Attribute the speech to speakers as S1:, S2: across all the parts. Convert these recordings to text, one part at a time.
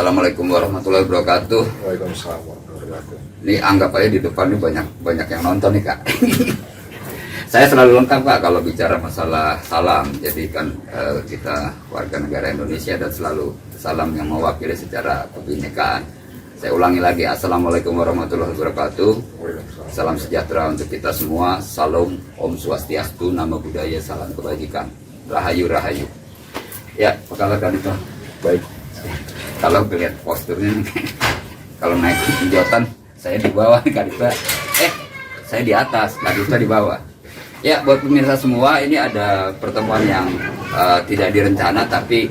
S1: Assalamualaikum warahmatullahi wabarakatuh.
S2: Waalaikumsalam warahmatullahi wabarakatuh.
S1: Ini anggap aja di depan ini banyak yang nonton nih Kak. Saya selalu lengkap Kak kalau bicara masalah salam. Jadi kan kita warga negara Indonesia dan selalu salam yang mewakili secara kebinekaan. Saya ulangi lagi, Assalamualaikum warahmatullahi wabarakatuh. Salam sejahtera untuk kita semua. Salam, Om Swastiastu, Namo Buddhaya, salam kebajikan. Rahayu, rahayu. Ya, apa kabar Kak Dito?
S2: Baik.
S1: Kalau lihat posturnya nih, kalau naik pinjotan saya di bawah nih Kak Dito. Saya di atas, Kak Dito di bawah. Ya, buat pemirsa semua, ini ada pertemuan yang tidak direncana, tapi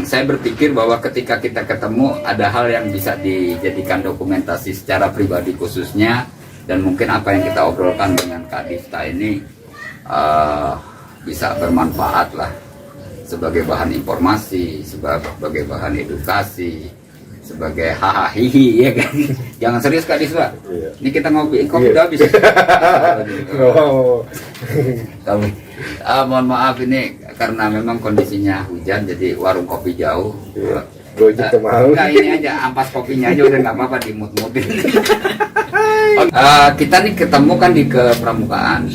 S1: saya berpikir bahwa ketika kita ketemu ada hal yang bisa dijadikan dokumentasi secara pribadi khususnya, dan mungkin apa yang kita obrolkan dengan Kak Difta ini bisa bermanfaat lah sebagai bahan informasi, sebagai bahan edukasi, sebagai hahaha ya kan. Jangan serius Kak Difta.
S2: Iya.
S1: Ini kita ngopi, kopi udah habis.
S2: Oh.
S1: Kami mohon maaf ini karena memang kondisinya hujan, jadi warung kopi jauh.
S2: Iya. Gojek kemau.
S1: Enggak, ini aja ampas kopinya aja udah nggak apa-apa, dimut-mutin. Kita nih ketemu kan di kepramukaan,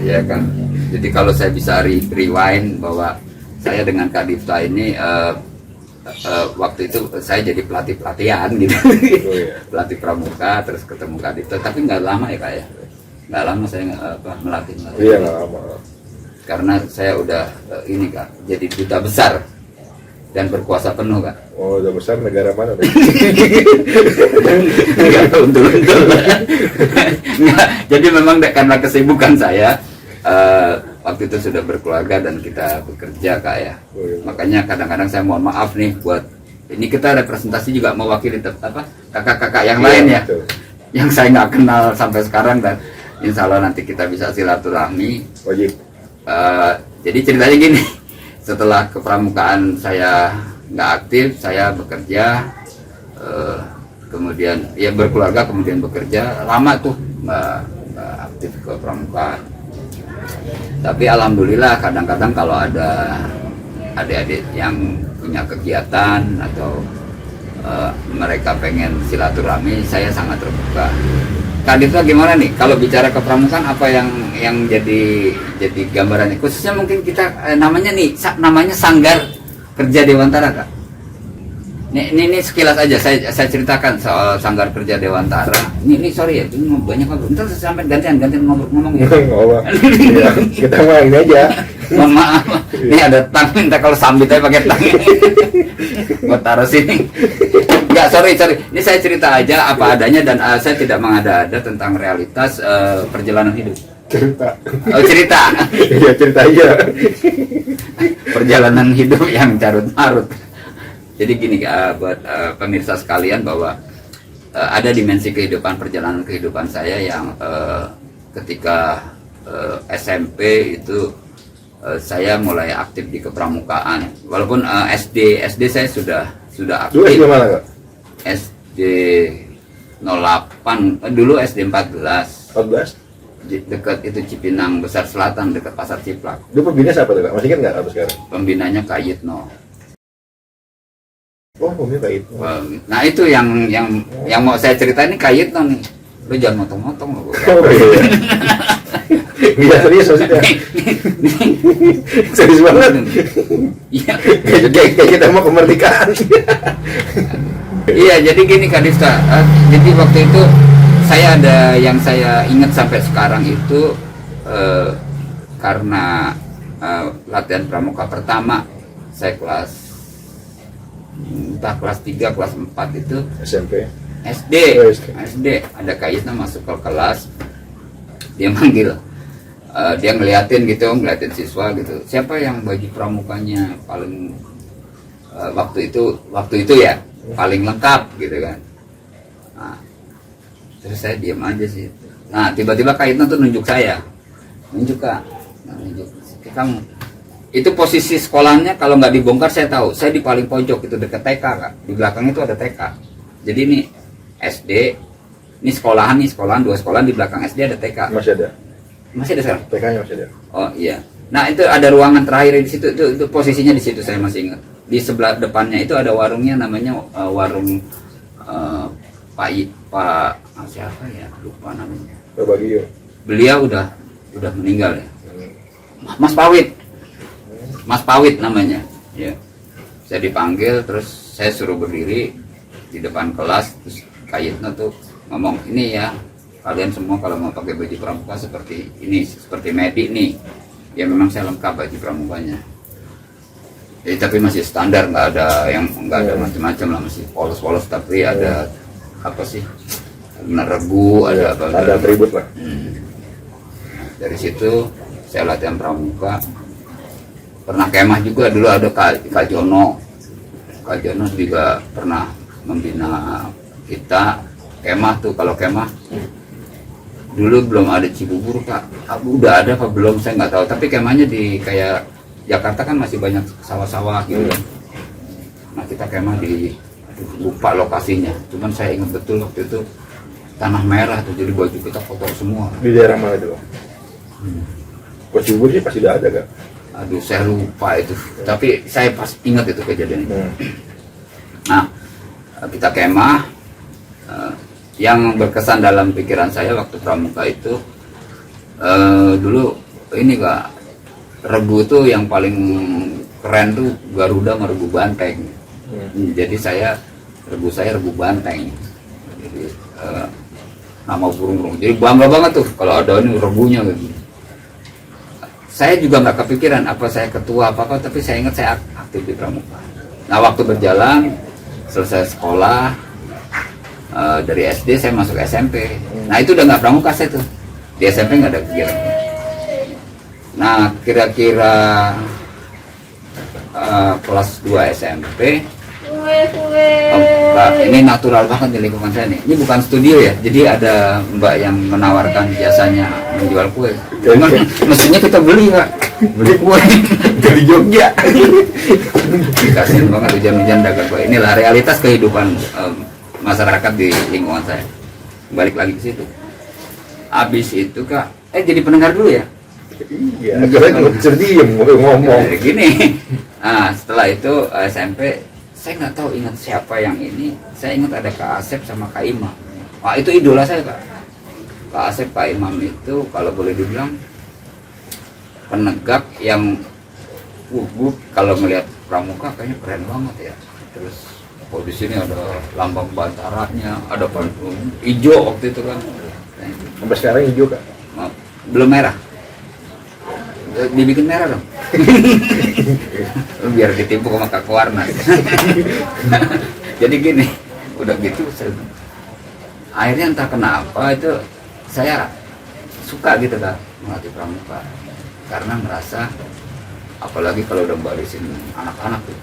S1: ya kan. Jadi kalau saya bisa rewind bahwa saya dengan Kak Difta ini waktu itu saya jadi pelatihan gitu.
S2: Oh, iya.
S1: Pelatih pramuka, terus ketemu Kak Difta, tapi nggak lama ya Kak ya. Nggak lama saya melatih.
S2: Iya, nggak lama.
S1: Karena saya udah ini Kak, jadi duta besar dan berkuasa penuh Kak.
S2: Oh, udah besar, negara mana?
S1: Nggak untul-untul. Nggak, jadi memang karena kesibukan saya waktu itu sudah berkeluarga dan kita bekerja Kak ya.
S2: Oh, iya.
S1: Makanya kadang-kadang saya mohon maaf nih buat ini, kita representasi juga mewakili kakak-kakak yang lain ya,
S2: Betul.
S1: yang saya nggak kenal sampai sekarang, dan insya Allah nanti kita bisa silaturahmi.
S2: Wajib.
S1: Jadi ceritanya gini, setelah kepramukaan saya nggak aktif, saya bekerja, kemudian ya berkeluarga, kemudian bekerja, lama tuh nggak aktif ke pramukaan. Tapi alhamdulillah kadang-kadang kalau ada adik-adik yang punya kegiatan atau mereka pengen silaturahmi, saya sangat terbuka. Kak Difta gimana nih kalau bicara kepramukaan, apa yang jadi gambarannya, khususnya mungkin kita namanya Sanggar Kerja Dewantara Kak. Ini sekilas aja saya ceritakan soal Sanggar Kerja Dewantara. Ini sorry ya, ini banyak banget. Ntar sampai gantian ngomong ya.
S2: Ngomong. Iya, kita mah ini aja.
S1: Mohon maaf, ini ada tang, minta kalau sambit aja pakai tang. Gua taruh sini. Enggak, sorry. Ini saya cerita aja apa adanya, dan saya tidak mengada-ada tentang realitas perjalanan hidup.
S2: Cerita.
S1: Oh, cerita.
S2: Iya, cerita aja.
S1: Perjalanan hidup yang carut marut. Jadi gini buat pemirsa sekalian, bahwa ada dimensi perjalanan kehidupan saya yang ketika SMP itu saya mulai aktif di kepramukaan. Walaupun SD saya sudah aktif.
S2: Dulu SD mana Kak?
S1: SD 08, dulu SD 14.
S2: 14?
S1: Dekat itu Cipinang Besar Selatan, dekat Pasar Ciplak.
S2: Dulu pembina siapa tuh Kak? Masih ingat nggak atau sekarang?
S1: Pembinanya Kak Yitno.
S2: Oh, pembina Kak itu.
S1: Nah itu yang mau saya ceritain, ini Kak Yitno nih. Lu jangan motong-motong loh.
S2: Oh iya. Iya, serius maksudnya. Serius banget.
S1: Iya.
S2: Kayak kita mau kemerdekaan.
S1: Iya, jadi gini Kak Difta. Jadi waktu itu saya ada yang saya ingat sampai sekarang itu karena latihan pramuka pertama saya kelas 3, kelas 4 itu
S2: SMP.
S1: SD.
S2: Oh,
S1: SD ada Kak Yitno masuk ke kelas, dia manggil, dia ngeliatin siswa gitu, siapa yang baju pramukanya paling waktu itu ya paling lengkap gitu kan. Nah, terus saya diam aja sih. Nah tiba-tiba Kak Yitno tuh nunjuk Kak, nunjuk kamu. Itu posisi sekolahnya, kalau nggak dibongkar saya tahu, saya di paling pojok itu dekat TK Kak, di belakang itu ada TK. Jadi ini SD, ini sekolahan 2 sekolahan, di belakang SD ada TK.
S2: Masih ada
S1: sekarang?
S2: TK-nya masih ada.
S1: Oh iya. Nah itu ada ruangan terakhir di situ, itu posisinya di situ saya masih ingat. di sebelah depannya itu ada warungnya namanya warung Pak siapa ya, lupa namanya.
S2: Pak Bagio.
S1: Beliau udah meninggal ya. Mas Pawit namanya. Ya. Saya dipanggil, terus saya suruh berdiri di depan kelas, terus Kayitno tuh ngomong, ini ya kalian semua kalau mau pakai baju pramuka seperti ini, seperti medik nih. Ya memang saya lengkap baju pramukanya. Jadi tapi masih standar, nggak ada macam-macam lah, masih polos-polos, tapi ada apa sih? Regu, ada apa?
S2: Ada atribut lah.
S1: Dari situ saya latihan pramuka. Pernah kemah juga dulu, ada Kak Jono. Kak Jono juga pernah membina kita kemah tuh. Kalau kemah dulu belum ada Cibubur Kak. Udah ada apa belum saya nggak tahu. Tapi kemahnya di kayak Jakarta kan masih banyak sawah-sawah gitu kan. Nah kita kemah di, lupa lokasinya. Cuman saya ingat betul waktu itu tanah merah tuh, jadi baju kita kotor semua.
S2: Di daerah mana itu? Kok Cibubur sih pasti udah ada kan?
S1: Aduh saya lupa itu. Tapi saya pas ingat itu kejadian itu. Nah kita kemah. Yang berkesan dalam pikiran saya waktu pramuka itu dulu ini Kak, regu tuh yang paling keren tuh Garuda sama regu banteng. Jadi regu saya regu banteng. Jadi nama burung-burung. Jadi bangga banget tuh kalau ada ini regunya gitu. Saya juga nggak kepikiran apa saya ketua apa tapi saya ingat saya aktif di pramuka. Nah waktu berjalan selesai sekolah. Dari SD saya masuk SMP. Nah itu udah nggak pramuka saya tuh. Di SMP nggak ada kegiatan. Nah kira-kira kelas 2 SMP. Ini natural banget di lingkungan saya nih. Ini bukan studio ya. Jadi ada mbak yang menawarkan jasanya menjual kue. Cuman mestinya kita beli Pak. Beli kue dari Jogja. Kasian banget hujan-hujan dagang kue. Inilah realitas kehidupan masyarakat di lingkungan saya. Balik lagi ke situ. Abis itu Kak, jadi pendengar dulu ya.
S2: Iya, kalian diem ngomong.
S1: Gini. Nah setelah itu SMP, saya nggak tahu ingat siapa yang ini. Saya ingat ada Kak Asep sama Kak Imam. Wah itu idola saya Kak. Kak Asep, Kak Imam itu kalau boleh dibilang penegak yang kalau melihat pramuka kayaknya keren banget ya. Terus di sini ada lambang bantaranya, ada pantun hijau waktu itu kan.
S2: Sampai sekarang hijau Kak?
S1: Belum merah. Dibikin merah dong. Biar ditipu sama Kak Warna. Jadi gini, udah gitu akhirnya entah kenapa itu saya suka gitu Kak melatih pramuka. Karena merasa apalagi kalau udah barisin anak-anak tuh.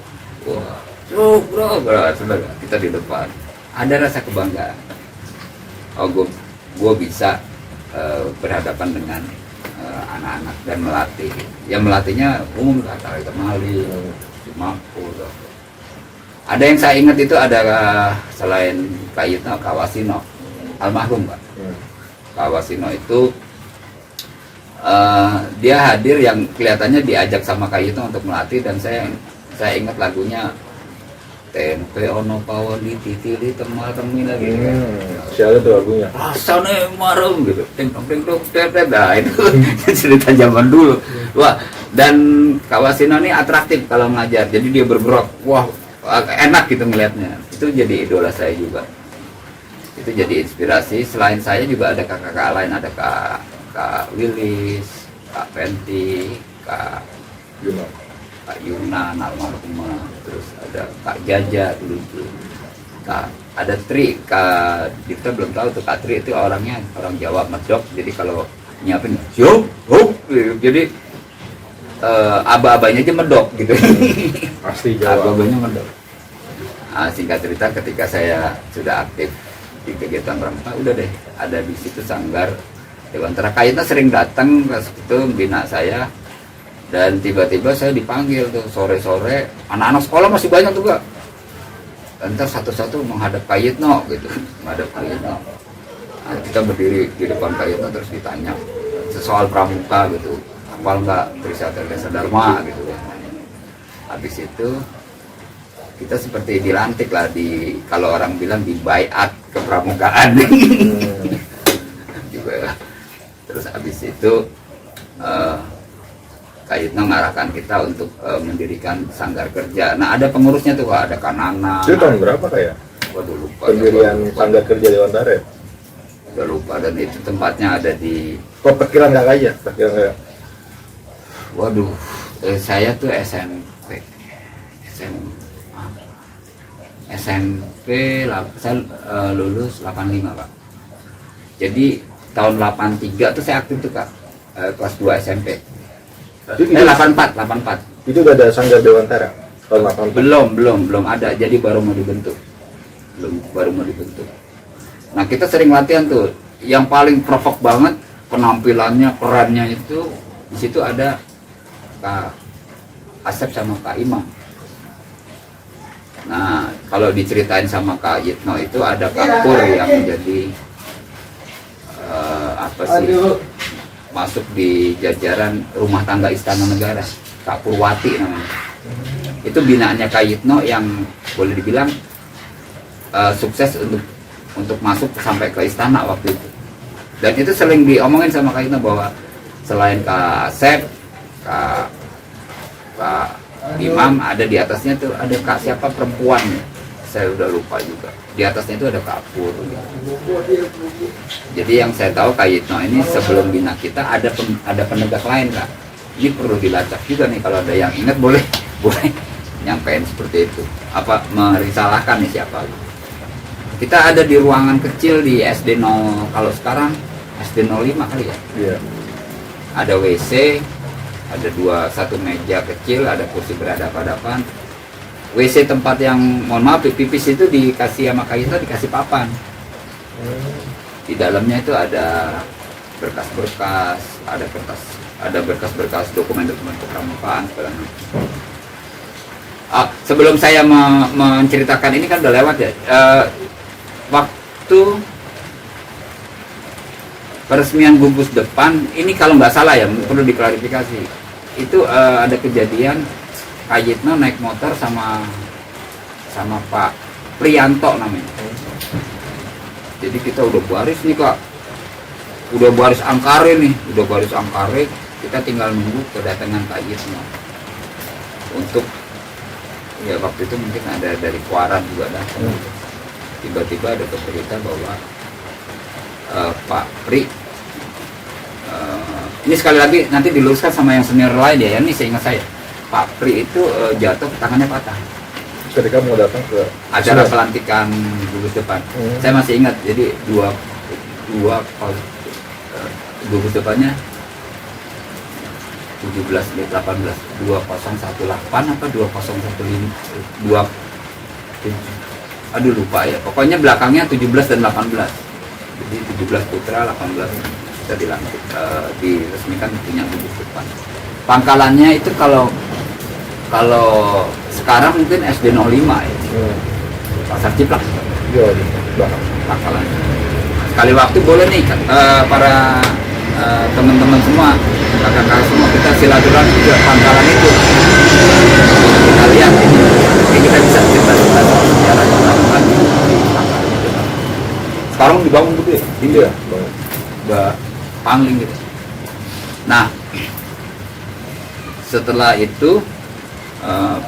S1: Wah, bro, sudah kita di depan. Ada rasa kebanggaan. Oh, gue bisa berhadapan dengan anak-anak dan melatih. Ya melatihnya umum kata temali, Cimapur. Ada yang saya ingat itu ada selain Kayitno, Kawasino, almarhum Pak. Kawasino itu dia hadir yang kelihatannya diajak sama Kayitno untuk melatih dan saya ingat lagunya tempe ono pawon di titili temal temi lagi kan.
S2: Siapa tuh lagunya?
S1: Rasane marem gitu. Nah itu cerita zaman dulu. Wah, dan Kawasino ini atraktif kalau ngajar. Jadi dia bergerak. Wah, enak gitu ngelihatnya. Itu jadi idola saya juga. Itu jadi inspirasi. Selain saya juga ada kakak-kakak lain, ada Kak Willis, Kak Penti, Kak Yunan almarhumah, terus ada Kak Jaja dulu tuh, ada Tri, Kak Dita belum tahu tuh. Kak Tri itu orangnya orang Jawa medok, jadi kalau nyiapin jadi aba-abanya aja medok gitu.
S2: Pasti Jawa.
S1: Aba-abanya medok. Nah, singkat cerita ketika saya sudah aktif di kegiatan pramuka, udah deh ada di situ sanggar Dewan Tera. Kayaknya sering datang ke situ bina saya. Dan tiba-tiba saya dipanggil tuh sore-sore, anak-anak sekolah masih banyak tuh Kak. Entar satu-satu menghadap Kayitno gitu, menghadap Kayitno. Nah, kita berdiri di depan Kayitno terus ditanya soal pramuka gitu, hafal nggak Trisatya Desa Dharma gitu ya. Habis itu kita seperti dilantik lah, di kalau orang bilang di baiat ke pramukaan. Juga. Terus habis itu Kak Yitno ngarahkan kita untuk mendirikan sanggar kerja. Nah ada pengurusnya tuh Pak, ada Kanana.
S2: Itu tahun berapa kayak?
S1: Waduh lupa.
S2: Pendirian sanggar kerja Dewantara ya?
S1: Udah lupa, dan itu tempatnya ada di.
S2: Kok perkiraan nggak kaya? Perkiraan nggak.
S1: Waduh, saya tuh SMP, saya lulus 85 Pak. Jadi tahun 83 tuh saya aktif tuh Kak, kelas 2 SMP. 84.
S2: Itu udah ada sanggar Dewantara tahun 84.
S1: Belum ada, jadi baru mau dibentuk. Nah kita sering latihan tuh, yang paling provok banget penampilannya, perannya itu di situ ada Kak Asep sama Kak Imam. Nah kalau diceritain sama Kak Yitno itu ada Kak Pur yang menjadi masuk di jajaran rumah tangga Istana Negara, Kak Purwati namanya. Itu binaannya Kak Yitno yang boleh dibilang sukses untuk masuk sampai ke istana waktu itu. Dan itu sering diomongin sama Kak Yitno bahwa selain Kak Asep, Kak Imam, ada di atasnya tuh ada Kak siapa perempuan, saya udah lupa juga. Di atasnya itu ada Kak Pur. Jadi yang saya tahu Kak Yitno ini sebelum bina kita ada penegak lain Kak. Ini perlu dilacak juga nih, kalau ada yang ingat boleh nyampein seperti itu. Apa merisalahkan nih siapa? Kita ada di ruangan kecil di SD 0, kalau sekarang SD 05 kali ya.
S2: Iya.
S1: Ada WC, ada satu meja kecil, ada kursi berhadapan-hadapan. WC tempat yang mohon maaf pipis itu dikasih sama Kak Yitno, dikasih papan. Di dalamnya itu ada berkas-berkas, ada berkas-berkas dokumen-dokumen kepramukaan segala macam. Sebelum saya menceritakan ini kan udah lewat ya. Waktu peresmian gugus depan ini kalau nggak salah ya, perlu diklarifikasi. Itu ada kejadian Kak Yitno naik motor sama Pak Prianto namanya. Jadi kita udah baris nih Kak, udah baris angkare, kita tinggal nunggu kedatangan Kak Yitno untuk ya waktu itu mungkin ada dari Kuaran juga datang. Tiba-tiba ada berita bahwa Pak Pri ini sekali lagi nanti diluruskan sama yang senior lain ya, ini seingat saya Pak Pri itu jatuh, tangannya patah
S2: Ketika mau datang ke
S1: acara pelantikan gugus depan. Saya masih ingat, jadi dua gugus depannya 17 18 2018 apa 2015 aduh lupa ya, pokoknya belakangnya 17 dan 18, jadi 17 putra 18 kita dilantik, diresmikan punya gugus depan. Pangkalannya itu kalau sekarang mungkin SD 05 ya, Pasar Ciplak.
S2: Iya, belakang.
S1: Pangkalannya. Sekali waktu boleh nih para teman-teman semua, kakak-kakak semua, kita silaturahmi ke pangkalan itu. Kita lihat ini kita bisa cerita sejarah pangkalan itu.
S2: Sekarang dibangun gede. Iya,
S1: Udah pangling gitu. Nah, setelah itu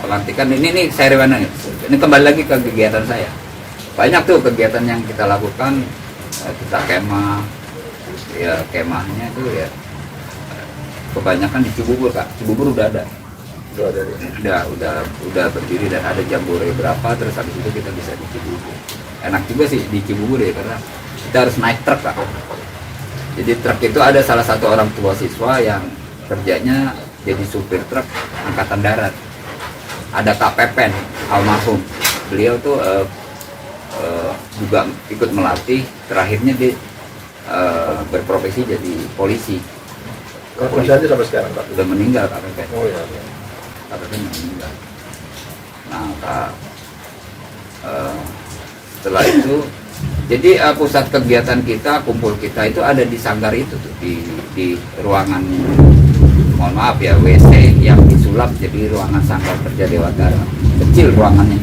S1: pelantikan ini saya rewana, ini kembali lagi ke kegiatan saya. Banyak tuh kegiatan yang kita lakukan, kita kemah, ya kemahnya itu ya kebanyakan di Cibubur Kak. Cibubur udah ada. Udah berdiri dan ada jambore berapa, terus habis itu kita bisa di Cibubur. Enak juga sih di Cibubur ya, karena kita harus naik truk Kak. Jadi truk itu ada salah satu orang tua siswa yang kerjanya jadi supir truk angkatan darat. Ada Kak Pepen almarhum, beliau tuh juga ikut melatih, terakhirnya dia berprofesi jadi polisi.
S2: Masih aja sampai sekarang Pak?
S1: Udah meninggal Kak Pepen.
S2: Oh iya.
S1: Kak Pepen meninggal. Nah Kak, setelah itu jadi pusat kegiatan kita, kumpul kita itu ada di sanggar itu tuh, di ruangan, mohon maaf ya, WC yang disulap jadi ruangan sanggar kerja Dewantara. Kecil ruangannya.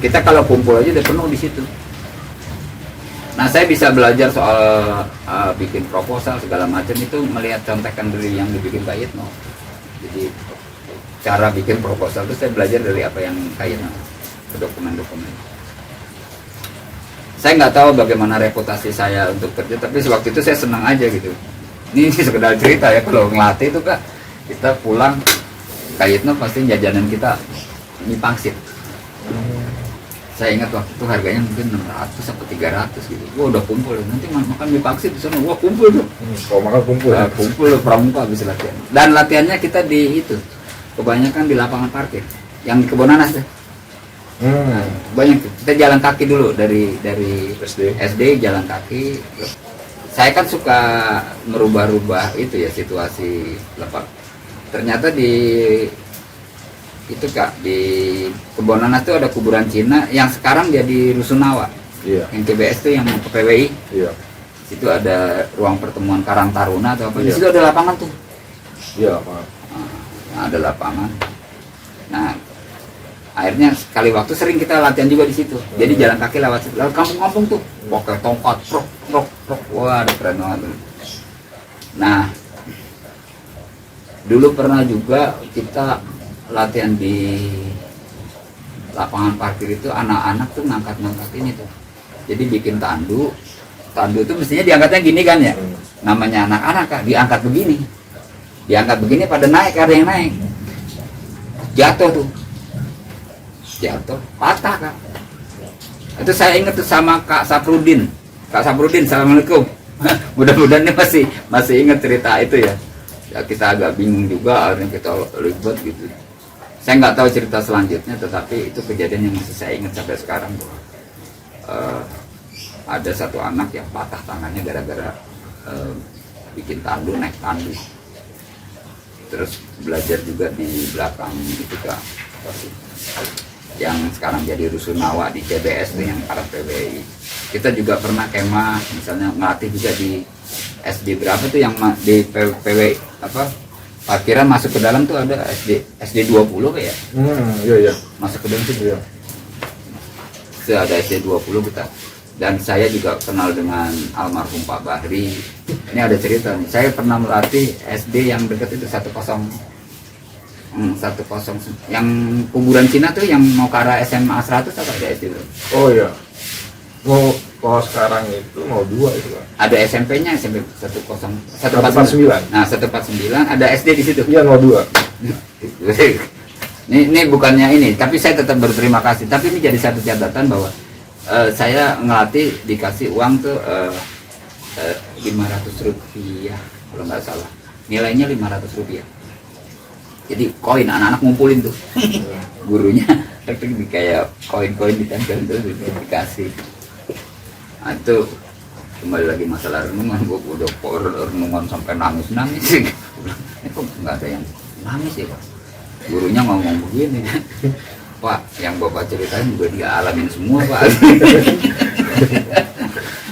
S1: kita kalau kumpul aja udah penuh di situ. Nah, saya bisa belajar soal bikin proposal segala macam itu melihat contekan dari yang dibikin Kak Yitno. Jadi cara bikin proposal itu saya belajar dari apa yang Kak Yitno, dokumen-dokumen. Saya nggak tahu bagaimana reputasi saya untuk kerja, tapi sewaktu itu saya senang aja gitu. Ini sekedar cerita ya, kalau ngelatih itu Kak, kita pulang Kak Yitno pasti jajanan kita mie pangsit. Saya ingat waktu itu harganya mungkin 600 sampai 300 gitu. Wah, udah kumpul, nanti makan mie pangsit di sana. Wah, kumpul tuh.
S2: Kalau makan kumpul.
S1: Nah, kumpul pramuka habis latihan. Dan latihannya kita di itu. Kebanyakan di lapangan parkir yang di Kebon Nanas deh. Banyak tuh. Kita jalan kaki dulu dari SD jalan kaki. Saya kan suka merubah-rubah itu ya situasi lepak. Ternyata di itu Kak, di Kebon Nanas tuh ada kuburan Cina yang sekarang jadi Rusunawa.
S2: Iya.
S1: Yang TBS tuh yang ke PWI.
S2: Iya.
S1: Situ ada ruang pertemuan Karang Taruna atau apa. Di
S2: Iya.
S1: situ ada lapangan tuh.
S2: Iya, Pak.
S1: Nah, ada lapangan. Nah, akhirnya sekali waktu sering kita latihan juga di situ. Jadi jalan kaki lewat kampung-kampung tuh. Pakai tongkat, prok. Wah, ada keren banget. Nah, dulu pernah juga kita latihan di lapangan parkir itu, anak-anak tuh ngangkat ini tuh. Jadi bikin tandu itu mestinya diangkatnya gini kan ya. Namanya anak-anak Kak, diangkat begini pada naik, ada yang naik. Jatuh, patah Kak. Itu saya ingat tuh sama Kak Saprudin, assalamualaikum. Mudah-mudahan ini masih ingat cerita itu ya. Ya kita agak bingung juga, akhirnya kita ribet gitu. Saya nggak tahu cerita selanjutnya, tetapi itu kejadian yang masih saya ingat sampai sekarang. Ada satu anak yang patah tangannya gara-gara bikin tandu, naik tandu. Terus belajar juga di belakang itu Kak, yang sekarang jadi Rusunawa di CBS tuh yang arah PWI. Kita juga pernah kemah, misalnya ngelatih juga di SD berapa tuh yang di PWI apa? Parkiran masuk ke dalam tuh ada SD 20 kayak.
S2: Iya.
S1: Masuk ke dalam tuh.
S2: Iya.
S1: Ada SD 20 kita. Dan saya juga kenal dengan almarhum Pak Bahri. Ini ada cerita nih. Saya pernah melatih SD yang dekat itu 10 yang kuburan Cina tuh yang mau ke arah SMA 100 atau ada SD itu?
S2: Oh iya. Kalau sekarang itu mau 2 itu Pak.
S1: Ada SMP-nya, SMP 149. Nah, 149 ada SD di situ.
S2: Iya, 02.
S1: Ini bukannya ini, tapi saya tetap berterima kasih. Tapi ini jadi satu catatan bahwa saya ngelatih dikasih uang tuh 500 rupiah kalau nggak salah. Nilainya 500 rupiah. Jadi koin, anak-anak ngumpulin tuh. Gurunya kayak koin-koin ditempel terus dikasih. Nah, itu kembali lagi masalah renungan. Gue udah renungan sampai nangis sih. Ini kok nggak ada yang nangis ya Pak? Gurunya ngomong begini, Pak, yang Bapak ceritain juga dia alamin semua Pak.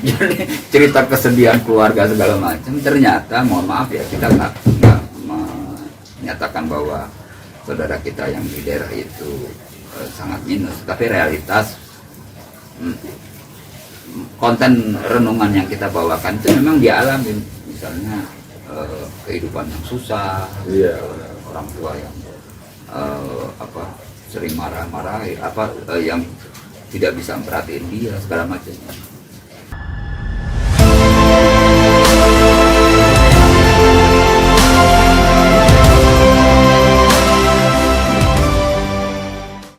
S1: Jadi cerita kesedihan keluarga segala macam, ternyata mohon maaf ya, kita nggak menyatakan bahwa saudara kita yang di daerah itu sangat minus, tapi realitas konten renungan yang kita bawakan itu memang dia alamin. Misalnya kehidupan yang susah, orang tua yang sering marah-marah, yang tidak bisa memperhatiin dia segala macam.